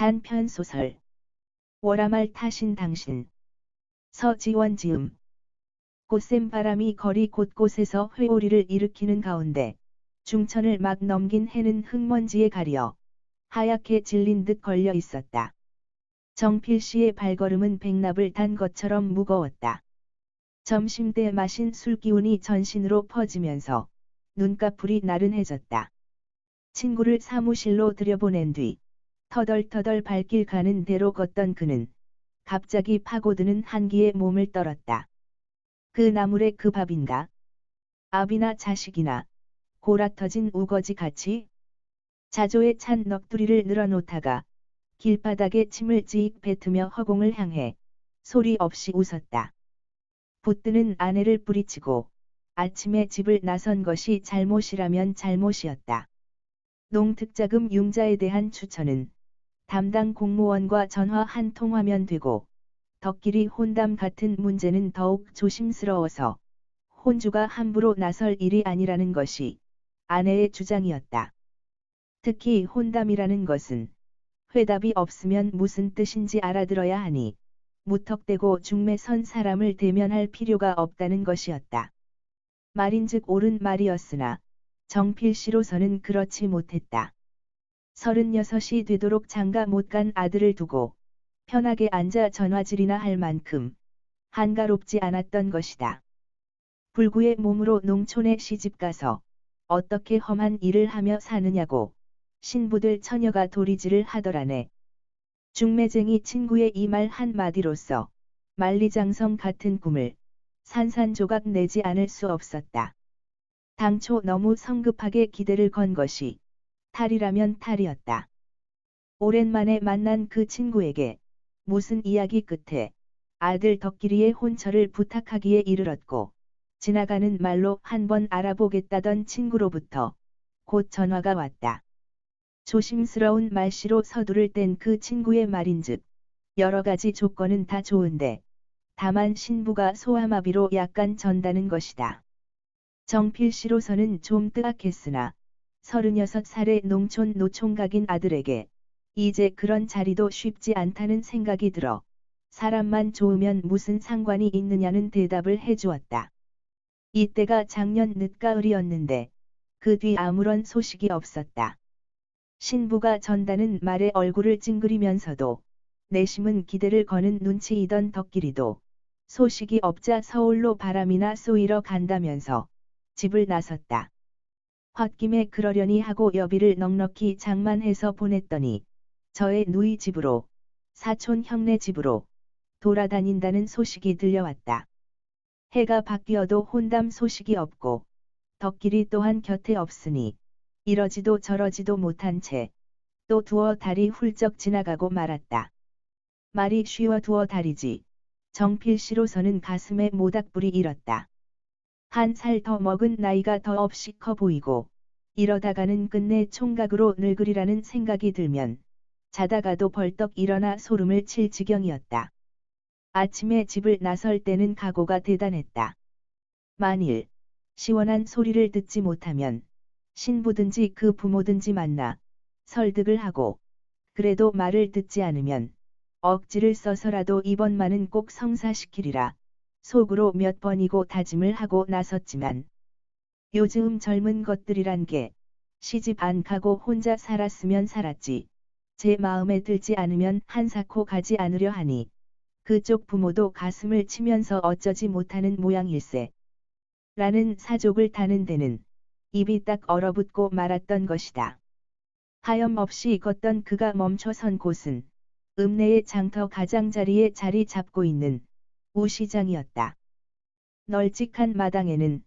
단편소설 월화말 타신 당신. 서지원 지음. 곧샘 바람이 거리 곳곳에서 회오리를 일으키는 가운데 중천을 막 넘긴 해는 흙먼지에 가려 하얗게 질린 듯 걸려 있었다. 정필씨의 발걸음은 백납을 단 것처럼 무거웠다. 점심때 마신 술기운이 전신으로 퍼지면서 눈꺼풀이 나른해졌다. 친구를 사무실로 들여보낸 뒤 터덜터덜 발길 가는 대로 걷던 그는 갑자기 파고드는 한기에 몸을 떨었다. 그 나물에 그 밥인가? 아비나 자식이나 고락터진 우거지같이 자조에 찬 넋두리를 늘어놓다가 길바닥에 침을 찌익 뱉으며 허공을 향해 소리 없이 웃었다. 붙드는 아내를 뿌리치고 아침에 집을 나선 것이 잘못이라면 잘못이었다. 농특자금 융자에 대한 추천은 담당 공무원과 전화 한 통화면 되고 덕길이 혼담 같은 문제는 더욱 조심스러워서 혼주가 함부로 나설 일이 아니라는 것이 아내의 주장이었다. 특히 혼담이라는 것은 회답이 없으면 무슨 뜻인지 알아들어야 하니 무턱대고 중매 선 사람을 대면할 필요가 없다는 것이었다. 말인즉 옳은 말이었으나 정필씨로서는 그렇지 못했다. 36이 되도록 장가 못 간 아들을 두고 편하게 앉아 전화질이나 할 만큼 한가롭지 않았던 것이다. 불구의 몸으로 농촌에 시집가서 어떻게 험한 일을 하며 사느냐고 신부들 처녀가 도리질을 하더라네. 중매쟁이 친구의 이 말 한마디로써 만리장성 같은 꿈을 산산조각 내지 않을 수 없었다. 당초 너무 성급하게 기대를 건 것이 탈이라면 탈이었다. 오랜만에 만난 그 친구에게 무슨 이야기 끝에 아들 덕길이의 혼처를 부탁하기에 이르렀고 지나가는 말로 한번 알아보겠다던 친구로부터 곧 전화가 왔다. 조심스러운 말씨로 서두를 땐 그 친구의 말인즉 여러 가지 조건은 다 좋은데 다만 신부가 소아마비로 약간 전다는 것이다. 정필씨로서는 좀 뜨악했으나 36살의 농촌 노총각인 아들에게 이제 그런 자리도 쉽지 않다는 생각이 들어 사람만 좋으면 무슨 상관이 있느냐는 대답을 해주었다. 이때가 작년 늦가을이었는데 그 뒤 아무런 소식이 없었다. 신부가 전다는 말에 얼굴을 찡그리면서도 내심은 기대를 거는 눈치이던 덕길이도 소식이 없자 서울로 바람이나 쏘이러 간다면서 집을 나섰다. 홧김에 그러려니 하고 여비를 넉넉히 장만해서 보냈더니 저의 누이 집으로 사촌 형네 집으로 돌아다닌다는 소식이 들려왔다. 해가 바뀌어도 혼담 소식이 없고 덕길이 또한 곁에 없으니 이러지도 저러지도 못한 채 또 두어 달이 훌쩍 지나가고 말았다. 말이 쉬워 두어 달이지 정필씨로서는 가슴에 모닥불이 일었다. 한 살 더 먹은 나이가 더 없이 커 보이고 이러다가는 끝내 총각으로 늙으리라는 생각이 들면 자다가도 벌떡 일어나 소름을 칠 지경이었다. 아침에 집을 나설 때는 각오가 대단했다. 만일 시원한 소리를 듣지 못하면 신부든지 그 부모든지 만나 설득을 하고 그래도 말을 듣지 않으면 억지를 써서라도 이번만은 꼭 성사시키리라 속으로 몇 번이고 다짐을 하고 나섰지만 요즘 젊은 것들이란 게 시집 안 가고 혼자 살았으면 살았지 제 마음에 들지 않으면 한사코 가지 않으려 하니 그쪽 부모도 가슴을 치면서 어쩌지 못하는 모양일세. 라는 사족을 타는 데는 입이 딱 얼어붙고 말았던 것이다. 하염없이 걷던 그가 멈춰선 곳은 읍내의 장터 가장자리에 자리 잡고 있는 우시장이었다. 널찍한 마당에는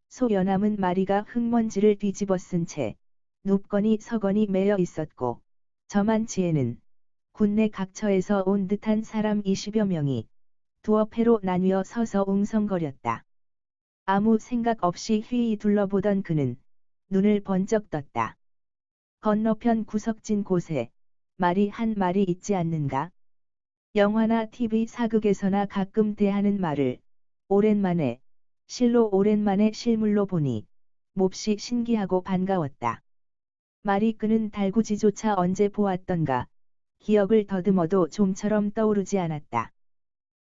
소 연함은 마리가 흙먼지를 뒤집어 쓴 채 눕거니 서거니 매여 있었고 저만치에는 군내 각처에서 온 듯한 사람 20여 명이 두어 패로 나뉘어 서서 웅성거렸다. 아무 생각 없이 휘이 둘러보던 그는 눈을 번쩍 떴다. 건너편 구석진 곳에 말이 한 마리 있지 않는가? 영화나 TV 사극에서나 가끔 대하는 말을 오랜만에 실로 오랜만에 실물로 보니 몹시 신기하고 반가웠다. 말이 끄는 달구지조차 언제 보았던가 기억을 더듬어도 좀처럼 떠오르지 않았다.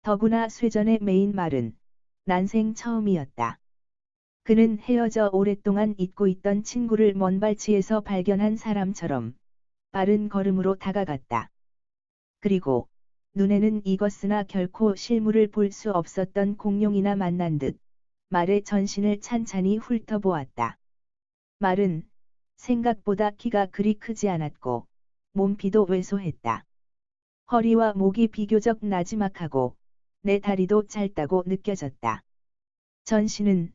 더구나 쇠전의 메인 말은 난생 처음이었다. 그는 헤어져 오랫동안 잊고 있던 친구를 먼 발치에서 발견한 사람처럼 빠른 걸음으로 다가갔다. 그리고 눈에는 익었으나 결코 실물을 볼 수 없었던 공룡이나 만난 듯 말의 전신을 찬찬히 훑어보았다. 말은 생각보다 키가 그리 크지 않았고 몸피도 왜소했다. 허리와 목이 비교적 나지막하고 내 다리도 짧다고 느껴졌다. 전신은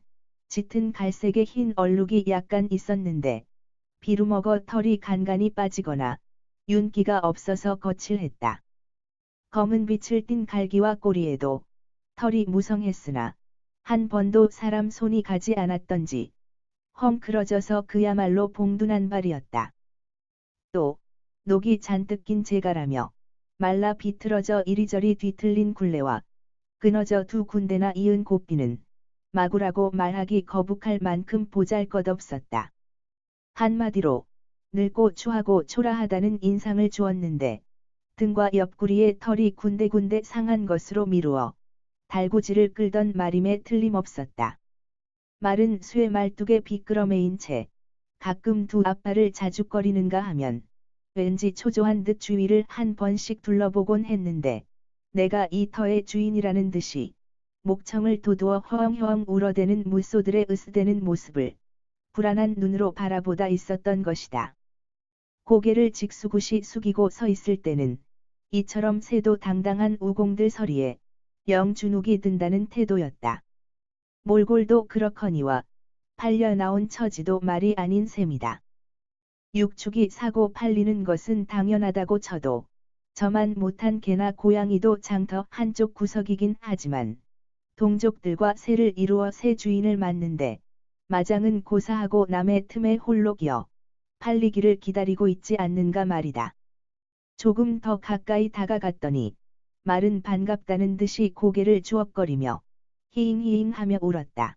짙은 갈색의 흰 얼룩이 약간 있었는데 비루먹어 털이 간간히 빠지거나 윤기가 없어서 거칠했다. 검은 빛을 띤 갈기와 꼬리에도 털이 무성했으나 한 번도 사람 손이 가지 않았던지 헝클어져서 그야말로 봉둔한 발이었다. 또 녹이 잔뜩 낀 재가라며 말라 비틀어져 이리저리 뒤틀린 굴레와 끊어져 두 군데나 이은 고삐는 마구라고 말하기 거북할 만큼 보잘것없었다. 한마디로 늙고 추하고 초라하다는 인상을 주었는데 등과 옆구리에 털이 군데군데 상한 것으로 미루어 달구지를 끌던 말임에 틀림없었다. 말은 쇠 말뚝에 비끄러매인 채 가끔 두 앞발을 자죽거리는가 하면 왠지 초조한 듯 주위를 한 번씩 둘러보곤 했는데 내가 이 터의 주인이라는 듯이 목청을 돋우어 허엉허엉 울어대는 무소들의 으스대는 모습을 불안한 눈으로 바라보다 있었던 것이다. 고개를 직수굿이 숙이고 서 있을 때는 이처럼 새도 당당한 우공들 서리에 영 주눅이 든다는 태도였다. 몰골도 그렇거니와 팔려 나온 처지도 말이 아닌 셈이다. 육축이 사고 팔리는 것은 당연하다고 쳐도 저만 못한 개나 고양이도 장터 한쪽 구석이긴 하지만 동족들과 새를 이루어 새 주인을 맡는데 마장은 고사하고 남의 틈에 홀로 기어 팔리기를 기다리고 있지 않는가 말이다. 조금 더 가까이 다가갔더니 말은 반갑다는 듯이 고개를 주걱거리며 히잉히잉하며 울었다.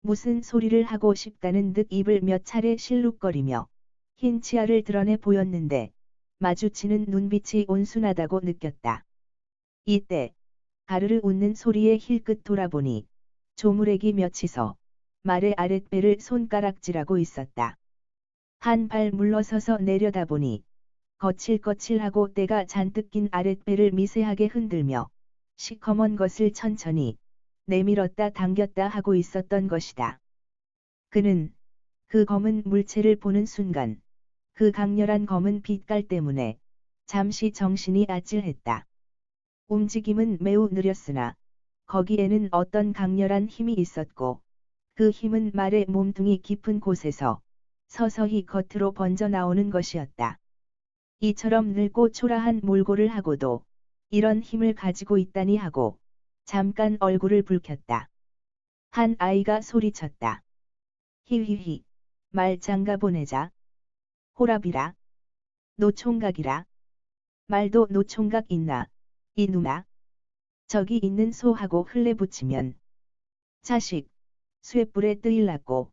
무슨 소리를 하고 싶다는 듯 입을 몇 차례 실룩거리며 흰 치아를 드러내 보였는데 마주치는 눈빛이 온순하다고 느꼈다. 이때 가르르 웃는 소리에 힐끗 돌아보니 조무래기 몇이서 말의 아랫배를 손가락질하고 있었다. 한 발 물러서서 내려다보니 거칠거칠하고 때가 잔뜩 낀 아랫배를 미세하게 흔들며 시커먼 것을 천천히 내밀었다 당겼다 하고 있었던 것이다. 그는 그 검은 물체를 보는 순간 그 강렬한 검은 빛깔 때문에 잠시 정신이 아찔했다. 움직임은 매우 느렸으나 거기에는 어떤 강렬한 힘이 있었고 그 힘은 말의 몸뚱이 깊은 곳에서 서서히 겉으로 번져 나오는 것이었다. 이처럼 늙고 초라한 몰골을 하고도 이런 힘을 가지고 있다니 하고 잠깐 얼굴을 붉혔다. 한 아이가 소리쳤다. 히히히, 말 장가 보내자. 호랍이라. 노총각이라. 말도 노총각 있나, 이누나. 저기 있는 소하고 흘레붙이면 자식, 쇠뿔에 뜨일났고.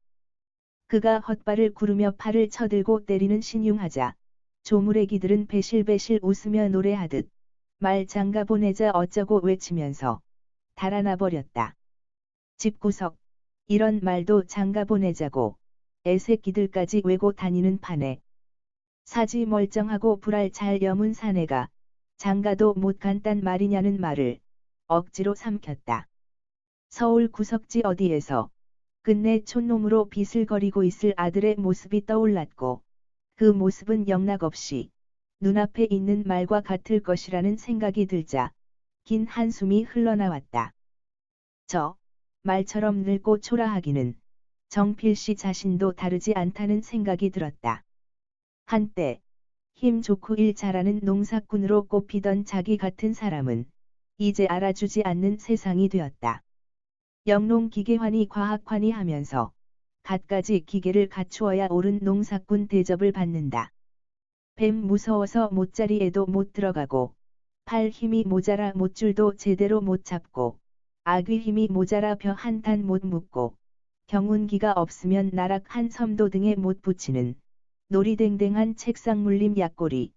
그가 헛발을 구르며 팔을 쳐들고 때리는 신용하자 조무래기들은 배실배실 웃으며 노래하듯 말 장가 보내자 어쩌고 외치면서 달아나 버렸다. 집구석, 이런 말도 장가 보내자고 애새끼들까지 외고 다니는 판에 사지 멀쩡하고 불알 잘 여문 사내가 장가도 못 간단 말이냐는 말을 억지로 삼켰다. 서울 구석지 어디에서 끝내 촌놈으로 비슬거리고 있을 아들의 모습이 떠올랐고 그 모습은 영락없이 눈앞에 있는 말과 같을 것이라는 생각이 들자 긴 한숨이 흘러나왔다. 저 말처럼 늙고 초라하기는 정필씨 자신도 다르지 않다는 생각이 들었다. 한때 힘 좋고 일 잘하는 농사꾼으로 꼽히던 자기 같은 사람은 이제 알아주지 않는 세상이 되었다. 영농 기계환이 과학환이 하면서 갖가지 기계를 갖추어야 옳은 농사꾼 대접을 받는다. 뱀 무서워서 못자리에도 못 들어가고 팔 힘이 모자라 못줄도 제대로 못 잡고 아귀 힘이 모자라 벼 한 탄 못 묶고 경운기가 없으면 나락 한 섬도 등에 못 붙이는 놀이댕댕한 책상 물림 약골이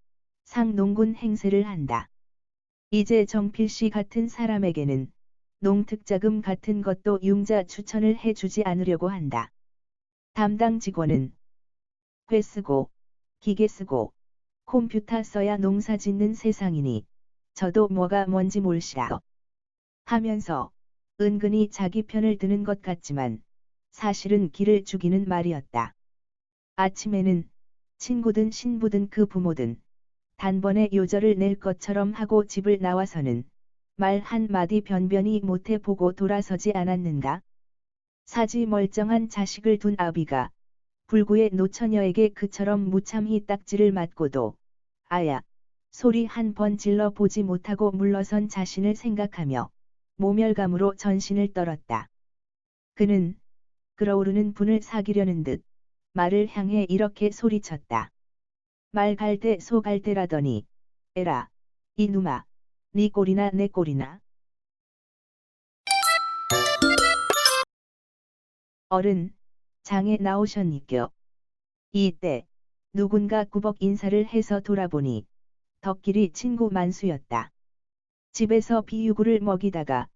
상농군 행세를 한다. 이제 정필씨 같은 사람에게는 농특자금 같은 것도 융자 추천을 해주지 않으려고 한다. 담당 직원은 회 쓰고 기계 쓰고 컴퓨터 써야 농사 짓는 세상이니 저도 뭐가 뭔지 몰시라 하면서 은근히 자기 편을 드는 것 같지만 사실은 기를 죽이는 말이었다. 아침에는 친구든 신부든 그 부모든 단번에 요절을 낼 것처럼 하고 집을 나와서는 말 한마디 변변히 못해 보고 돌아서지 않았는가? 사지 멀쩡한 자식을 둔 아비가 불구의 노처녀에게 그처럼 무참히 딱지를 맞고도 아야 소리 한 번 질러 보지 못하고 물러선 자신을 생각하며 모멸감으로 전신을 떨었다. 그는 끓어오르는 분을 사기려는 듯 말을 향해 이렇게 소리쳤다. 말 갈대 소 갈대라더니 에라 이놈아 네 꼴이나 내 꼴이나. 어른 장에 나오셨니껴. 이때 누군가 꾸벅 인사를 해서 돌아보니 덕길이 친구 만수였다. 집에서 비유구를 먹이다가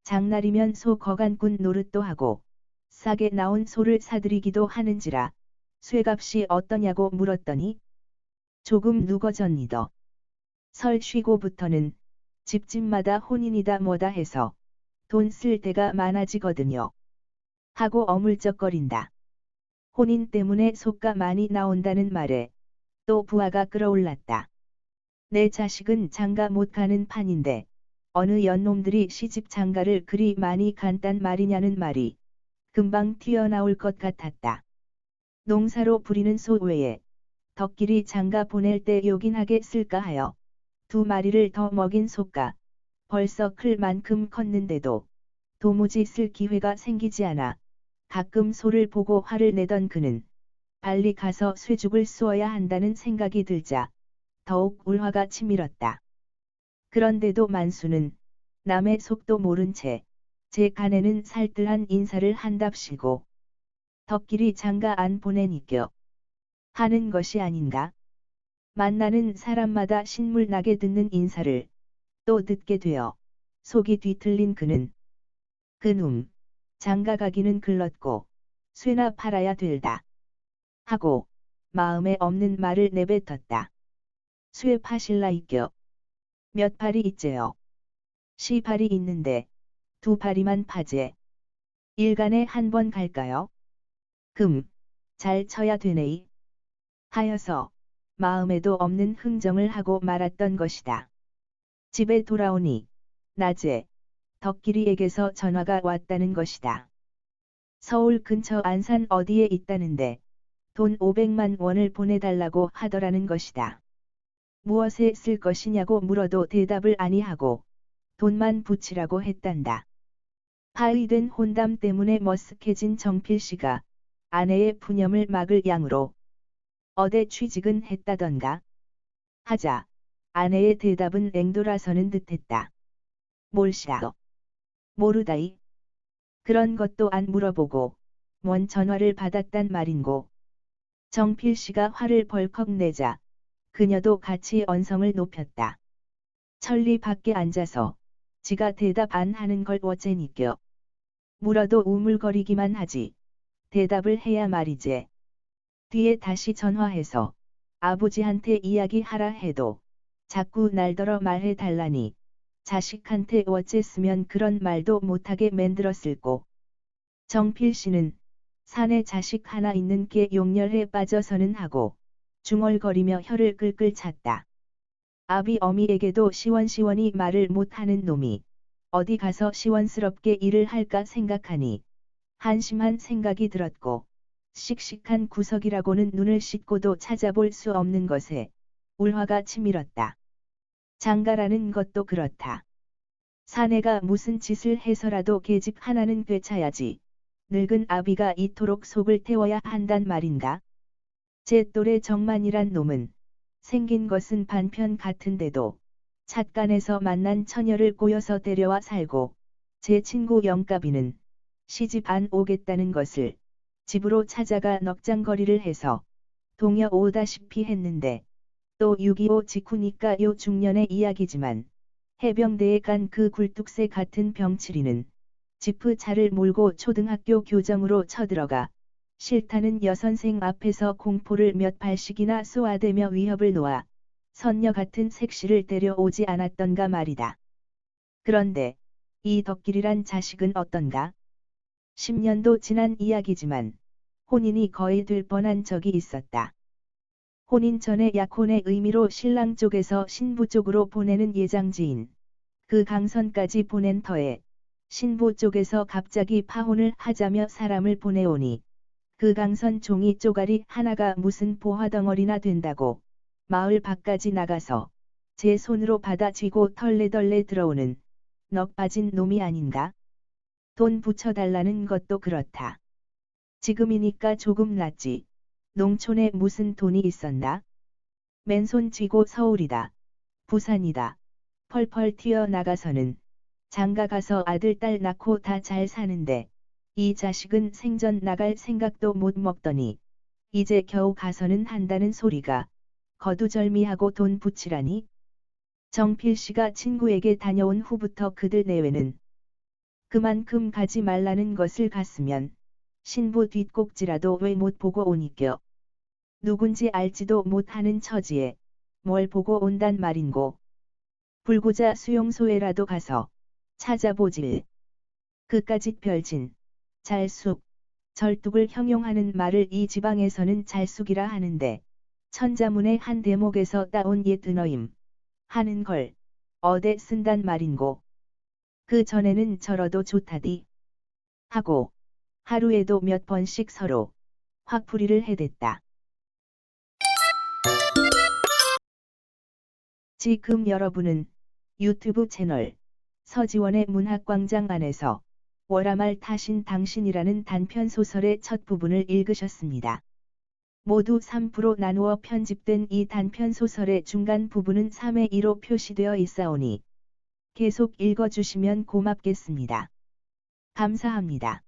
장날이면 소 거간꾼 노릇도 하고 싸게 나온 소를 사들이기도 하는지라 쇠값이 어떠냐고 물었더니 조금 누거졌니더. 설 쉬고부터는 집집마다 혼인이다 뭐다 해서 돈 쓸 데가 많아지거든요. 하고 어물쩍거린다. 혼인 때문에 소가 많이 나온다는 말에 또 부하가 끌어올랐다. 내 자식은 장가 못 가는 판인데 어느 연놈들이 시집 장가를 그리 많이 간단 말이냐는 말이 금방 튀어나올 것 같았다. 농사로 부리는 소 외에 덕길이 장가 보낼 때 요긴하게 쓸까 하여 2마리를 더 먹인 소가 벌써 클 만큼 컸는데도 도무지 쓸 기회가 생기지 않아 가끔 소를 보고 화를 내던 그는 빨리 가서 쇠죽을 쏘아야 한다는 생각이 들자 더욱 울화가 치밀었다. 그런데도 만수는 남의 속도 모른 채 제 간에는 살뜰한 인사를 한답시고 덕길이 장가 안 보내니껴 하는 것이 아닌가? 만나는 사람마다 신물나게 듣는 인사를 또 듣게 되어 속이 뒤틀린 그는 그놈 장가 가기는 글렀고 쇠나 팔아야 될다 하고 마음에 없는 말을 내뱉었다. 쇠 파실라이껴. 몇 팔이 있제요. 10팔이 있는데 2팔이만 파제. 일간에 한 번 갈까요? 잘 쳐야 되네이. 하여서 마음에도 없는 흥정을 하고 말았던 것이다. 집에 돌아오니 낮에 덕길이에게서 전화가 왔다는 것이다. 서울 근처 안산 어디에 있다는데 돈 500만 원을 보내달라고 하더라는 것이다. 무엇에 쓸 것이냐고 물어도 대답을 아니하고 돈만 붙이라고 했단다. 파의된 혼담 때문에 머쓱해진 정필씨가 아내의 푸념을 막을 양으로 어대 취직은 했다던가 하자 아내의 대답은 앵돌아서는 듯했다. 몰시라. 모르다이. 그런 것도 안 물어보고 뭔 전화를 받았단 말인고. 정필씨가 화를 벌컥 내자 그녀도 같이 언성을 높였다. 천리 밖에 앉아서 지가 대답 안 하는 걸 어째니껴. 물어도 우물거리기만 하지. 대답을 해야 말이제. 뒤에 다시 전화해서 아버지한테 이야기하라 해도 자꾸 날더러 말해 달라니 자식한테 어째쓰면 그런 말도 못하게 만들었을꼬. 정필씨는 사내 자식 하나 있는 게 용렬해 빠져서는 하고 중얼거리며 혀를 끌끌 찼다. 아비 어미에게도 시원시원히 말을 못하는 놈이 어디 가서 시원스럽게 일을 할까 생각하니 한심한 생각이 들었고 씩씩한 구석이라고는 눈을 씻고도 찾아볼 수 없는 것에 울화가 치밀었다. 장가라는 것도 그렇다. 사내가 무슨 짓을 해서라도 계집 하나는 되찾아야지. 늙은 아비가 이토록 속을 태워야 한단 말인가? 제 또래 정만이란 놈은 생긴 것은 반편 같은데도 찻간에서 만난 처녀를 꼬여서 데려와 살고 제 친구 영가비는 시집 안 오겠다는 것을 집으로 찾아가 넉장거리를 해서 동여 오다시피 했는데 또 6.25 직후니까 요 중년의 이야기지만 해병대에 간 그 굴뚝새 같은 병치리는 지프 차를 몰고 초등학교 교정으로 쳐들어가 싫다는 여선생 앞에서 공포를 몇 발씩이나 쏘아대며 위협을 놓아 선녀 같은 색시를 데려오지 않았던가 말이다. 그런데 이 덕길이란 자식은 어떤가? 10년도 지난 이야기지만 혼인이 거의 될 뻔한 적이 있었다. 혼인 전에 약혼의 의미로 신랑 쪽에서 신부 쪽으로 보내는 예장지인, 그 강선까지 보낸 터에 신부 쪽에서 갑자기 파혼을 하자며 사람을 보내오니 그 강선 종이 쪼가리 하나가 무슨 보화덩어리나 된다고 마을 밖까지 나가서 제 손으로 받아 쥐고 털레덜레 들어오는 넋 빠진 놈이 아닌가? 돈 붙여달라는 것도 그렇다. 지금이니까 조금 낫지. 농촌에 무슨 돈이 있었나? 맨손 쥐고 서울이다. 부산이다. 펄펄 튀어나가서는 장가 가서 아들 딸 낳고 다 잘 사는데 이 자식은 생전 나갈 생각도 못 먹더니 이제 겨우 가서는 한다는 소리가 거두절미하고 돈 붙이라니? 정필씨가 친구에게 다녀온 후부터 그들 내외는 그만큼 가지 말라는 것을 갔으면 신부 뒷꼭지라도 왜 못 보고 오니껴. 누군지 알지도 못하는 처지에 뭘 보고 온단 말인고. 불구자 수용소에라도 가서 찾아보질. 그까짓 별진, 잘숙, 절뚝을 형용하는 말을 이 지방에서는 잘숙이라 하는데 천자문의 한 대목에서 따온 옛 은어임 하는 걸 어데 쓴단 말인고. 그 전에는 저러도 좋다디 하고 하루에도 몇 번씩 서로 확풀이를 해댔다. 지금 여러분은 유튜브 채널 서지원의 문학광장 안에서 월화말 타신 당신이라는 단편 소설의 첫 부분을 읽으셨습니다. 모두 3부로 나누어 편집된 이 단편 소설의 중간 부분은 3의 2로 표시되어 있사오니 계속 읽어주시면 고맙겠습니다. 감사합니다.